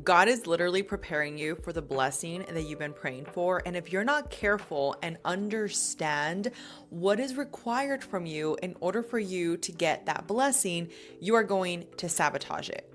God is literally preparing you for the blessing that you've been praying for. And if you're not careful and understand what is required from you in order for you to get that blessing, you are going to sabotage it.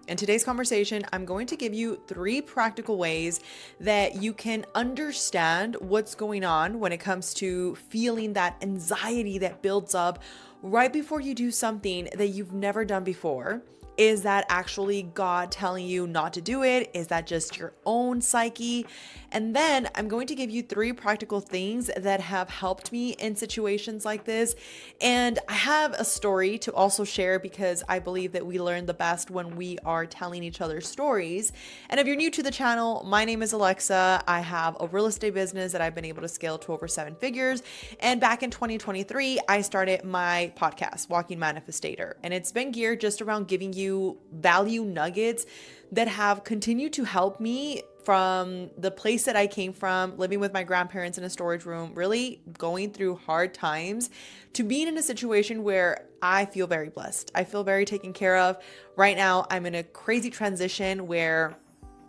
In today's conversation, I'm going to give you 3 practical ways that you can understand what's going on when it comes to feeling that anxiety that builds up right before you do something that you've never done before. Is that actually God telling you not to do it? Is that just your own psyche? And then I'm going to give you 3 practical things that have helped me in situations like this. And I have a story to also share because I believe that we learn the best when we are telling each other stories. And if you're new to the channel, my name is Alexa. I have a real estate business that I've been able to scale to over 7 figures. And back in 2023, I started my podcast, Walking Manifestator. And it's been geared just around giving you value nuggets that have continued to help me from the place that I came from, living with my grandparents in a storage room, really going through hard times, to being in a situation where I feel very blessed. I feel very taken care of. Right now, I'm in a crazy transition where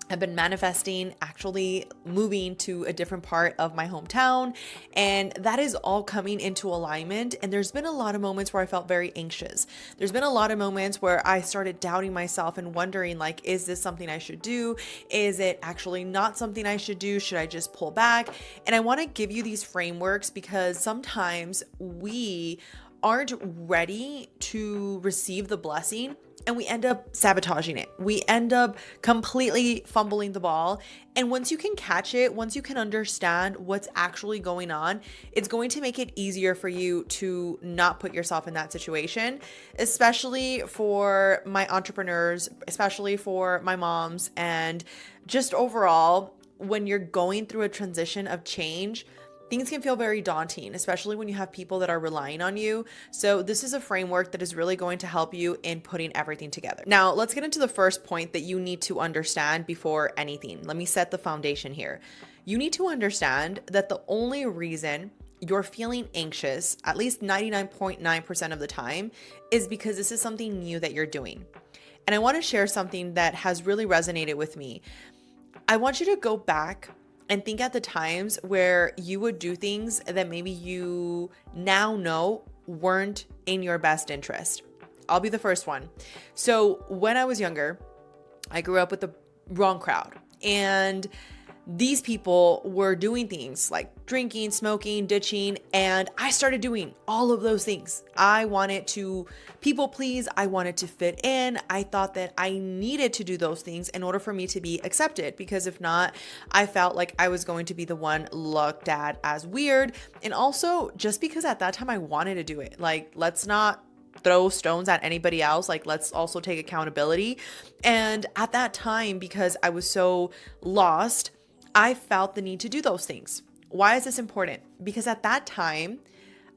I've been manifesting actually moving to a different part of my hometown, and that is all coming into alignment. And there's been a lot of moments where I felt very anxious. There's been a lot of moments where I started doubting myself and wondering, like, is this something I should do? Is it actually not something I should do? Should I just pull back? And I want to give you these frameworks because sometimes we aren't ready to receive the blessing and we end up sabotaging it. We end up completely fumbling the ball. And once you can catch it, once you can understand what's actually going on, it's going to make it easier for you to not put yourself in that situation, especially for my entrepreneurs, especially for my moms, and just overall, when you're going through a transition of change, things can feel very daunting, especially when you have people that are relying on you. So this is a framework that is really going to help you in putting everything together. Now, let's get into the first point that you need to understand before anything. Let me set the foundation here. You need to understand that the only reason you're feeling anxious, at least 99.9% of the time, is because this is something new that you're doing. And I want to share something that has really resonated with me. I want you to go back and think at the times where you would do things that maybe you now know weren't in your best interest. I'll be the first one. So when I was younger, I grew up with the wrong crowd. And these people were doing things like drinking, smoking, ditching, and I started doing all of those things. I wanted to people please. I wanted to fit in. I thought that I needed to do those things in order for me to be accepted, because if not, I felt like I was going to be the one looked at as weird. And also just because at that time I wanted to do it. Like, let's not throw stones at anybody else. Like, let's also take accountability. And at that time, because I was so lost, I felt the need to do those things. Why is this important? Because at that time,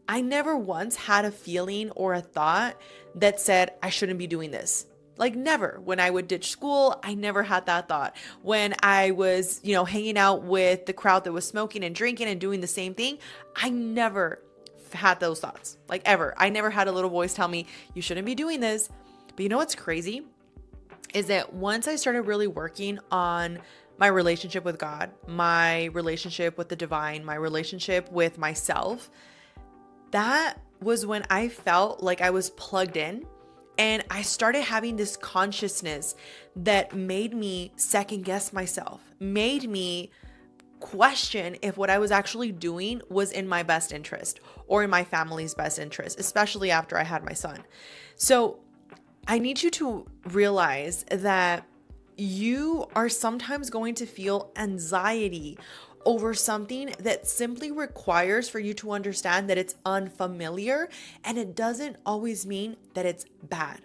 I never once had a feeling or a thought that said I shouldn't be doing this. Like, never. When I would ditch school, I never had that thought. When I was, hanging out with the crowd that was smoking and drinking and doing the same thing, I never had those thoughts, like, ever. I never had a little voice tell me, you shouldn't be doing this. But you know what's crazy? Is that once I started really working on my relationship with God, my relationship with the divine, my relationship with myself, that was when I felt like I was plugged in, and I started having this consciousness that made me second guess myself, made me question if what I was actually doing was in my best interest or in my family's best interest, especially after I had my son. So I need you to realize that you are sometimes going to feel anxiety over something that simply requires for you to understand that it's unfamiliar, and it doesn't always mean that it's bad.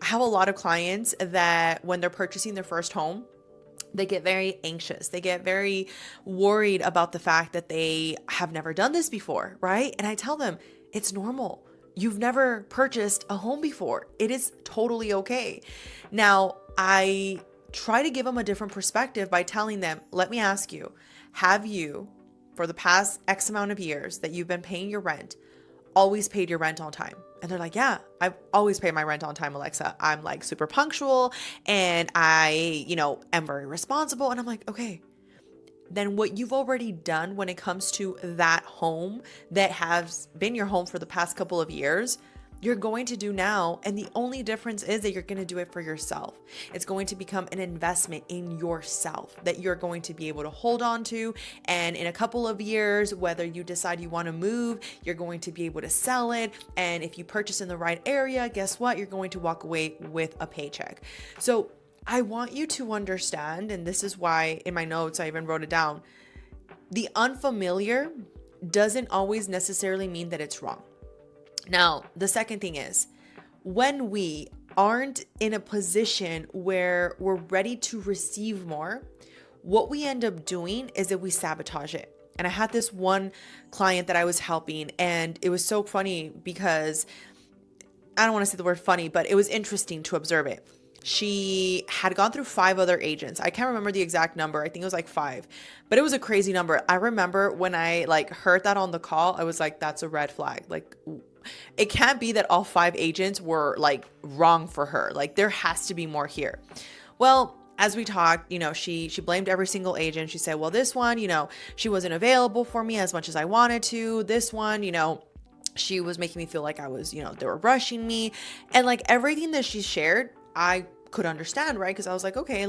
I have a lot of clients that when they're purchasing their first home, they get very anxious. They get very worried about the fact that they have never done this before, right? And I tell them, it's normal. You've never purchased a home before. It is totally okay. Now, I try to give them a different perspective by telling them, let me ask you, have you, for the past X amount of years that you've been paying your rent, always paid your rent on time? And they're like, yeah, I've always paid my rent on time, Alexa. I'm like super punctual and I, am very responsible. And I'm like, okay, then what you've already done when it comes to that home that has been your home for the past couple of years, you're going to do now. And the only difference is that you're going to do it for yourself. It's going to become an investment in yourself that you're going to be able to hold on to. And in a couple of years, whether you decide you want to move, you're going to be able to sell it. And if you purchase in the right area, guess what? You're going to walk away with a paycheck. So I want you to understand, and this is why in my notes, I even wrote it down. The unfamiliar doesn't always necessarily mean that it's wrong. Now, the second thing is, when we aren't in a position where we're ready to receive more, what we end up doing is that we sabotage it. And I had this one client that I was helping, and it was so funny because I don't want to say the word funny, but it was interesting to observe it. She had gone through 5 other agents. I can't remember the exact number. I think it was like 5, but it was a crazy number. I remember when I heard that on the call, I was like, that's a red flag. It can't be that all 5 agents were wrong for her. There has to be more here. Well, as we talked, she blamed every single agent. She said, well, this one, she wasn't available for me as much as I wanted to. This one, she was making me feel like I was, they were rushing me. And everything that she shared, I could understand, right? Because I was like, okay,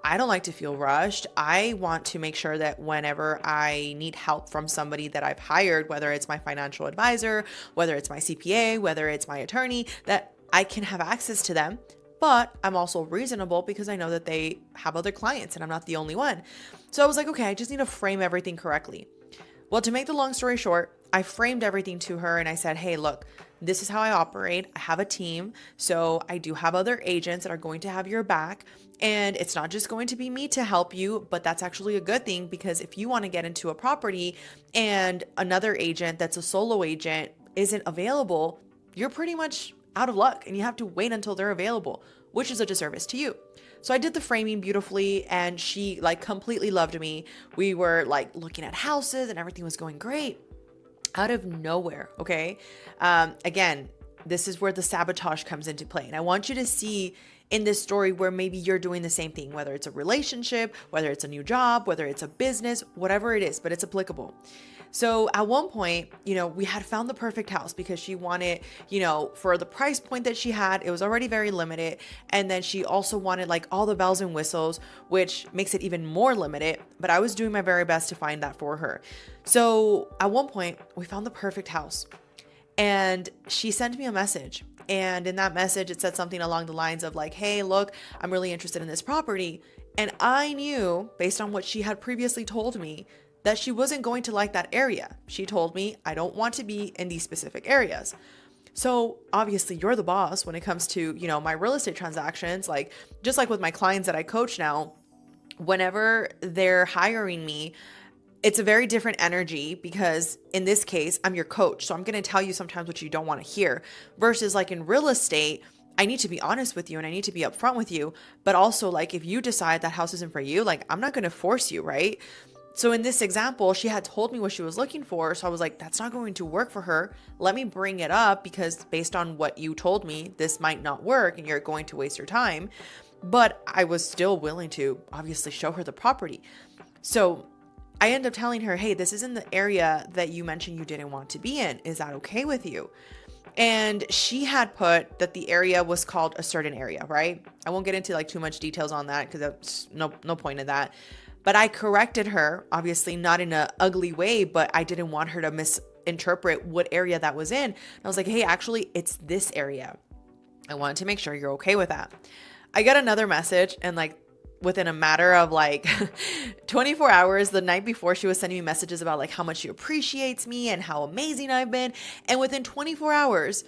I don't like to feel rushed. I want to make sure that whenever I need help from somebody that I've hired, whether it's my financial advisor, whether it's my CPA, whether it's my attorney, that I can have access to them. But I'm also reasonable because I know that they have other clients and I'm not the only one. So I was like, okay, I just need to frame everything correctly. Well, to make the long story short, I framed everything to her and I said, hey, look, this is how I operate. I have a team. So I do have other agents that are going to have your back. And it's not just going to be me to help you, but that's actually a good thing because if you want to get into a property and another agent that's a solo agent isn't available, you're pretty much out of luck and you have to wait until they're available, which is a disservice to you. So I did the framing beautifully and she completely loved me. We were looking at houses and everything was going great. Out of nowhere, okay? Again, this is where the sabotage comes into play. And I want you to see in this story where maybe you're doing the same thing, whether it's a relationship, whether it's a new job, whether it's a business, whatever it is, but it's applicable. So at one point, we had found the perfect house because she wanted, for the price point that she had, it was already very limited. And then she also wanted all the bells and whistles, which makes it even more limited. But I was doing my very best to find that for her. So at one point, we found the perfect house and she sent me a message. And in that message, it said something along the lines of hey, look, I'm really interested in this property. And I knew based on what she had previously told me that she wasn't going to like that area. She told me, I don't want to be in these specific areas. So obviously you're the boss when it comes to, my real estate transactions, just with my clients that I coach now, whenever they're hiring me, it's a very different energy because in this case, I'm your coach. So I'm going to tell you sometimes what you don't want to hear versus in real estate, I need to be honest with you and I need to be upfront with you. But also if you decide that house isn't for you, I'm not going to force you, right? So in this example, she had told me what she was looking for. So I was like, that's not going to work for her. Let me bring it up because based on what you told me, this might not work and you're going to waste your time. But I was still willing to obviously show her the property. So I ended up telling her, hey, this isn't the area that you mentioned you didn't want to be in. Is that okay with you? And she had put that the area was called a certain area, right? I won't get into too much details on that because that's no point in that. But I corrected her, obviously not in an ugly way, but I didn't want her to misinterpret what area that was in. And I was like, hey, actually, it's this area. I wanted to make sure you're okay with that. I got another message and within a matter of 24 hours, the night before, she was sending me messages about how much she appreciates me and how amazing I've been. And within 24 hours,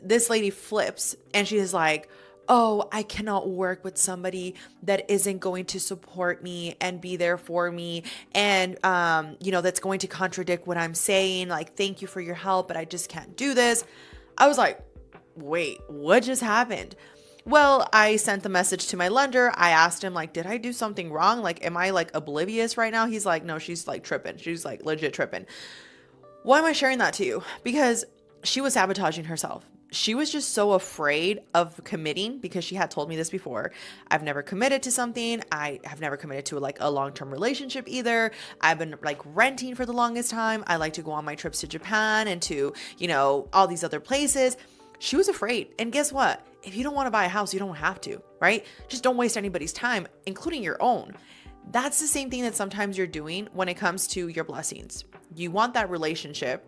this lady flips and she is like, oh, I cannot work with somebody that isn't going to support me and be there for me. And, that's going to contradict what I'm saying. Thank you for your help, but I just can't do this. I was like, wait, what just happened? Well, I sent the message to my lender. I asked him, like, did I do something wrong? Like, am I like oblivious right now? He's like, no, she's like tripping. She's like legit tripping. Why am I sharing that to you? Because she was sabotaging herself. She was just so afraid of committing because she had told me this before. I've never committed to something. I have never committed to like a long-term relationship either. I've been like renting for the longest time. I like to go on my trips to Japan and to, all these other places. She was afraid. And guess what? If you don't want to buy a house, you don't have to, right? Just don't waste anybody's time, including your own. That's the same thing that sometimes you're doing when it comes to your blessings. You want that relationship,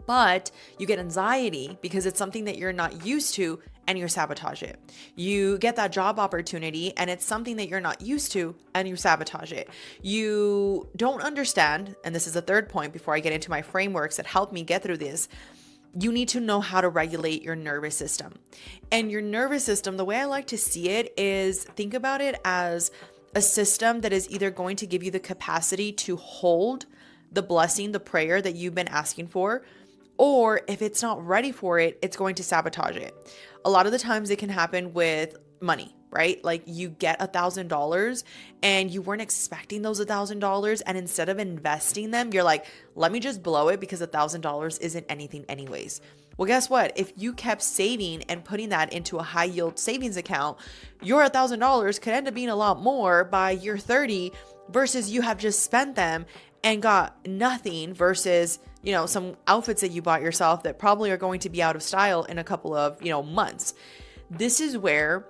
but you get anxiety because it's something that you're not used to and you sabotage it. You get that job opportunity and it's something that you're not used to and you sabotage it. You don't understand, and this is the third point before I get into my frameworks that help me get through this. You need to know how to regulate your nervous system. And your nervous system, the way I like to see it is think about it as a system that is either going to give you the capacity to hold the blessing, the prayer that you've been asking for, or if it's not ready for it, it's going to sabotage it. A lot of the times it can happen with money, right? Like you get $1,000 and you weren't expecting those $1,000. And instead of investing them, you're like, let me just blow it because $1,000 isn't anything anyways. Well, guess what? If you kept saving and putting that into a high yield savings account, your $1,000 could end up being a lot more by year 30 versus you have just spent them and got nothing versus, some outfits that you bought yourself that probably are going to be out of style in a couple of, months. This is where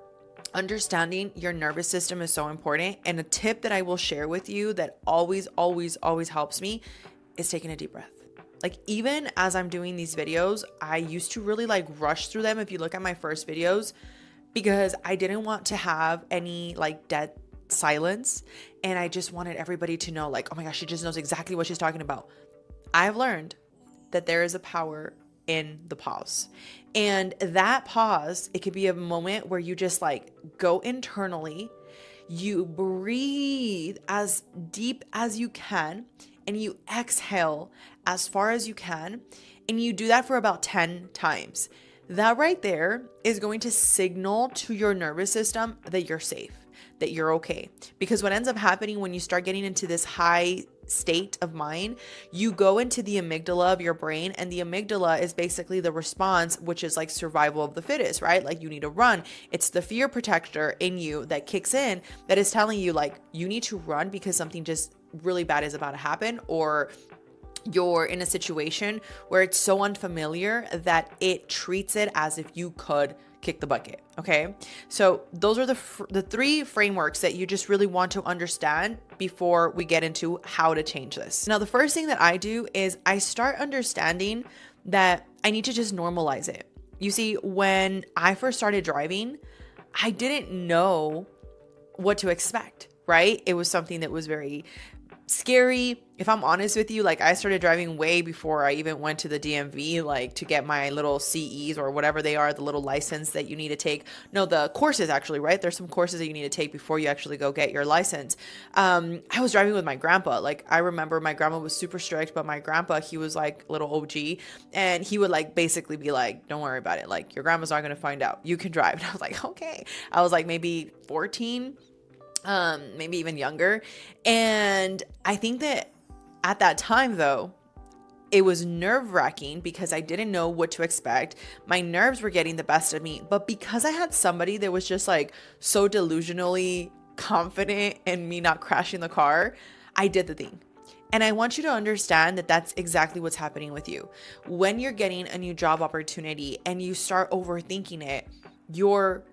understanding your nervous system is so important. And a tip that I will share with you that always, always, always helps me is taking a deep breath. Like even as I'm doing these videos, I used to really like rush through them. If you look at my first videos, because I didn't want to have any like dead silence. And I just wanted everybody to know like, oh my gosh, she just knows exactly what she's talking about. I've learned that there is a power in the pause. And that pause, it could be a moment where you just like go internally, you breathe as deep as you can, and you exhale as far as you can. And you do that for about 10 times. That right there is going to signal to your nervous system that you're safe, that you're okay. Because what ends up happening when you start getting into this high state of mind, you go into the amygdala of your brain, and the amygdala is basically the response, which is like survival of the fittest, right? Like you need to run. It's the fear protector in you that kicks in that is telling you like you need to run because something just really bad is about to happen, or you're in a situation where it's so unfamiliar that it treats it as if you could kick the bucket. Okay. So those are the three frameworks that you just really want to understand before we get into how to change this. Now, the first thing that I do is I start understanding that I need to just normalize it. You see, when I first started driving, I didn't know what to expect, right? It was something that was very scary. If I'm honest with you, like I started driving way before I even went to the DMV, like to get my little CEs or whatever they are, the little license that you need to take. No, the courses actually, right? There's some courses that you need to take before you actually go get your license. I was driving with my grandpa. Like I remember my grandma was super strict, but my grandpa, he was like little OG, and he would like basically be like, don't worry about it. Like your grandma's not going to find out. You can drive. And I was like, okay. I was like maybe 14, maybe even younger. And I think that at that time though, it was nerve-wracking because I didn't know what to expect. My nerves were getting the best of me, but because I had somebody that was just like so delusionally confident in me not crashing the car, I did the thing. And I want you to understand that that's exactly what's happening with you. When you're getting a new job opportunity and you start overthinking it, you're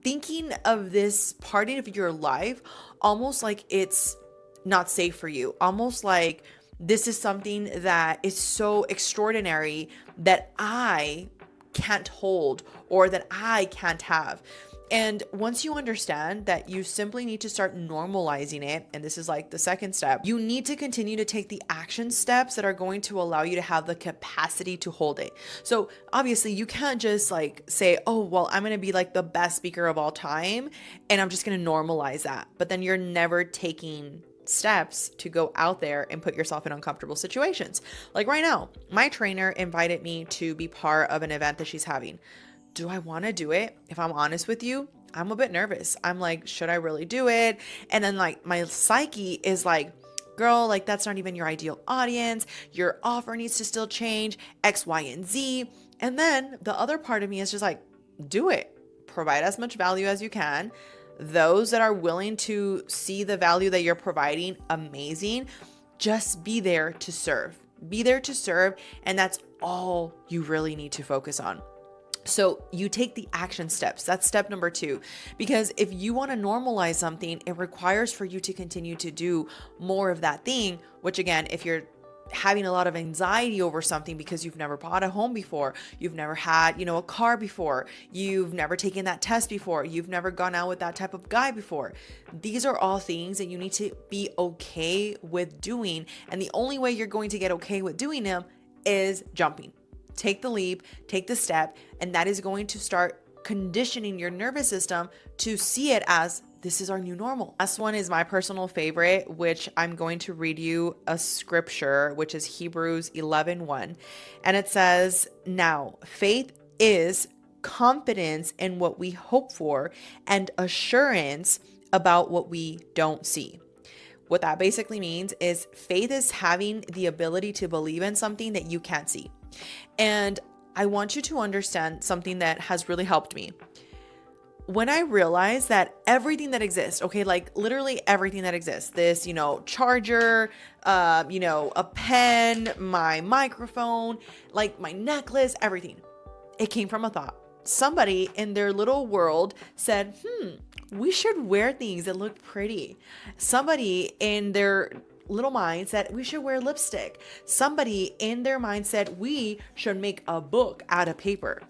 thinking of this part of your life almost like it's not safe for you, almost like this is something that is so extraordinary that I can't hold or that I can't have. And once you understand that you simply need to start normalizing it, and this is like the second step, you need to continue to take the action steps that are going to allow you to have the capacity to hold it. So obviously you can't just like say, oh, well, I'm going to be like the best speaker of all time and I'm just going to normalize that. But then you're never taking steps to go out there and put yourself in uncomfortable situations. Like right now, my trainer invited me to be part of an event that she's having. do I want to do it? If I'm honest with you, I'm a bit nervous. I'm like, should I really do it? And then like my psyche is like, girl, like that's not even your ideal audience. Your offer needs to still change X, Y, and Z. And then the other part of me is just like, do it. Provide as much value as you can. Those that are willing to see the value that you're providing, amazing. Just be there to serve. Be there to serve. And that's all you really need to focus on. So you take the action steps. That's step number 2. Because if you want to normalize something, it requires for you to continue to do more of that thing, which again, if you're having a lot of anxiety over something because you've never bought a home before, you've never had, a car before, you've never taken that test before, you've never gone out with that type of guy before. These are all things that you need to be okay with doing. And the only way you're going to get okay with doing them is jumping. Take the leap, take the step, and that is going to start conditioning your nervous system to see it as this is our new normal. Last one is my personal favorite, which I'm going to read you a scripture, which is Hebrews 11:1. And it says, "Now, faith is confidence in what we hope for and assurance about what we don't see." What that basically means is faith is having the ability to believe in something that you can't see. And I want you to understand something that has really helped me. When I realized that everything that exists, okay, like literally everything that exists, this, charger, a pen, my microphone, like my necklace, everything, it came from a thought. Somebody in their little world said, we should wear things that look pretty. Somebody in their little mind said we should wear lipstick. Somebody in their mind said we should make a book out of paper.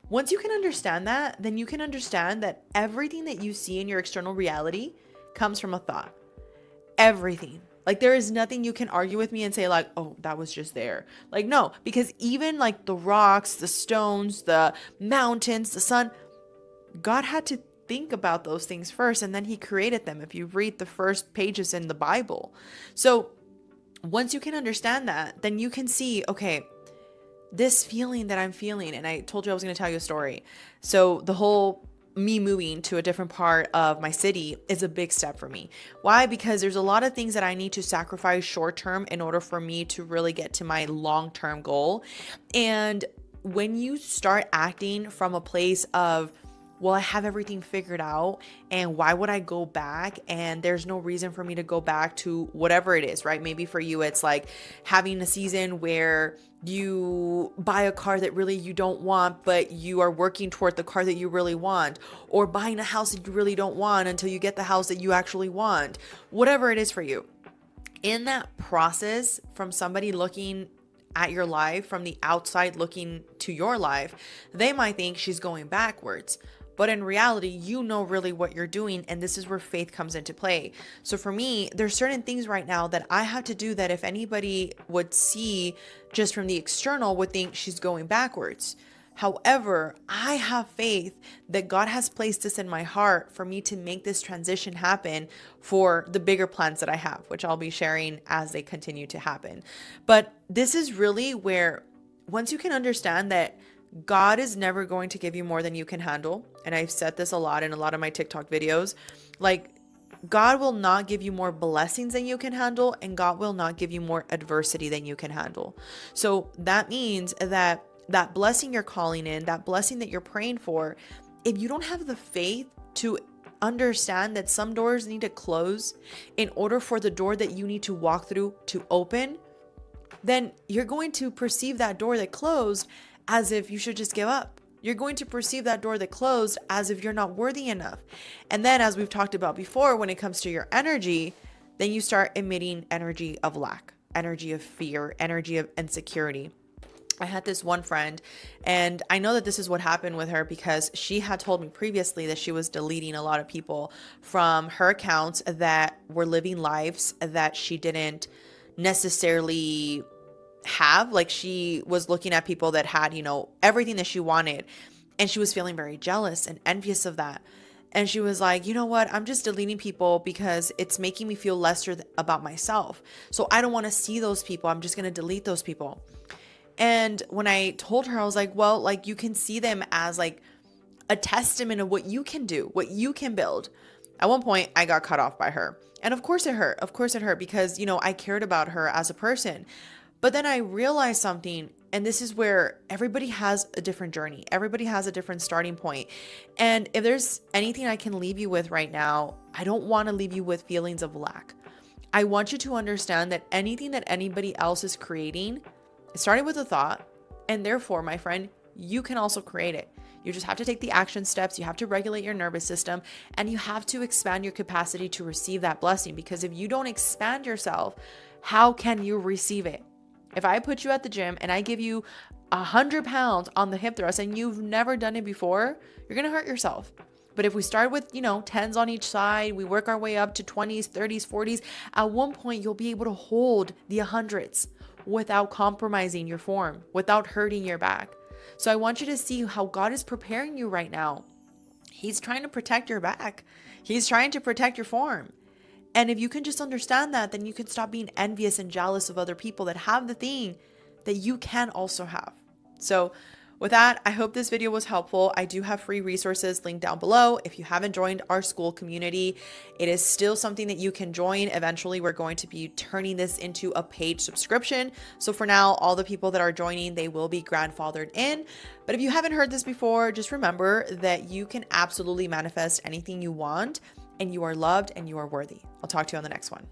Once you can understand that, then you can understand that everything that you see in your external reality comes from a thought. Everything. Like there is nothing you can argue with me and say like, oh, that was just there. Like, no, because even like the rocks, the stones, the mountains, the sun, God had to think about those things first, and then he created them. If you read the first pages in the Bible. So once you can understand that, then you can see, okay, this feeling that I'm feeling, and I told you I was going to tell you a story. So the whole me moving to a different part of my city is a big step for me. Why? Because there's a lot of things that I need to sacrifice short term in order for me to really get to my long-term goal. And when you start acting from a place of, well, I have everything figured out, and why would I go back? And there's no reason for me to go back to whatever it is, right? Maybe for you, it's like having a season where you buy a car that really you don't want, but you are working toward the car that you really want, or buying a house that you really don't want until you get the house that you actually want, whatever it is for you. In that process, from somebody looking at your life, from the outside looking to your life, they might think she's going backwards. But in reality, you know really what you're doing, and this is where faith comes into play. So for me, there's certain things right now that I have to do that if anybody would see just from the external would think she's going backwards. However, I have faith that God has placed this in my heart for me to make this transition happen for the bigger plans that I have, which I'll be sharing as they continue to happen. But this is really where once you can understand that God is never going to give you more than you can handle. And I've said this a lot in a lot of my TikTok videos. Like, God will not give you more blessings than you can handle, and God will not give you more adversity than you can handle. So that means that blessing you're calling in, that blessing that you're praying for, if you don't have the faith to understand that some doors need to close in order for the door that you need to walk through to open, then you're going to perceive that door that closed as if you should just give up. You're going to perceive that door that closed as if you're not worthy enough. And then, as we've talked about before, when it comes to your energy, then you start emitting energy of lack, energy of fear, energy of insecurity. I had this one friend, and I know that this is what happened with her because she had told me previously that she was deleting a lot of people from her accounts that were living lives that she didn't necessarily have. Like, she was looking at people that had, everything that she wanted, and she was feeling very jealous and envious of that. And she was like, you know what? I'm just deleting people because it's making me feel lesser about myself. So I don't want to see those people. I'm just going to delete those people. And when I told her, I was like, well, like you can see them as like a testament of what you can do, what you can build. At one point, I got cut off by her. And of course it hurt. Of course it hurt because, I cared about her as a person. But then I realized something, and this is where everybody has a different journey. Everybody has a different starting point. And if there's anything I can leave you with right now, I don't want to leave you with feelings of lack. I want you to understand that anything that anybody else is creating, it started with a thought, and therefore, my friend, you can also create it. You just have to take the action steps. You have to regulate your nervous system, and you have to expand your capacity to receive that blessing. Because if you don't expand yourself, how can you receive it? If I put you at the gym and I give you 100 pounds on the hip thrust and you've never done it before, you're going to hurt yourself. But if we start with, 10s on each side, we work our way up to 20s, 30s, 40s, at one point you'll be able to hold the 100s without compromising your form, without hurting your back. So I want you to see how God is preparing you right now. He's trying to protect your back. He's trying to protect your form. And if you can just understand that, then you can stop being envious and jealous of other people that have the thing that you can also have. So with that, I hope this video was helpful. I do have free resources linked down below. If you haven't joined our school community, it is still something that you can join. Eventually, we're going to be turning this into a paid subscription. So for now, all the people that are joining, they will be grandfathered in. But if you haven't heard this before, just remember that you can absolutely manifest anything you want, and you are loved and you are worthy. I'll talk to you on the next one.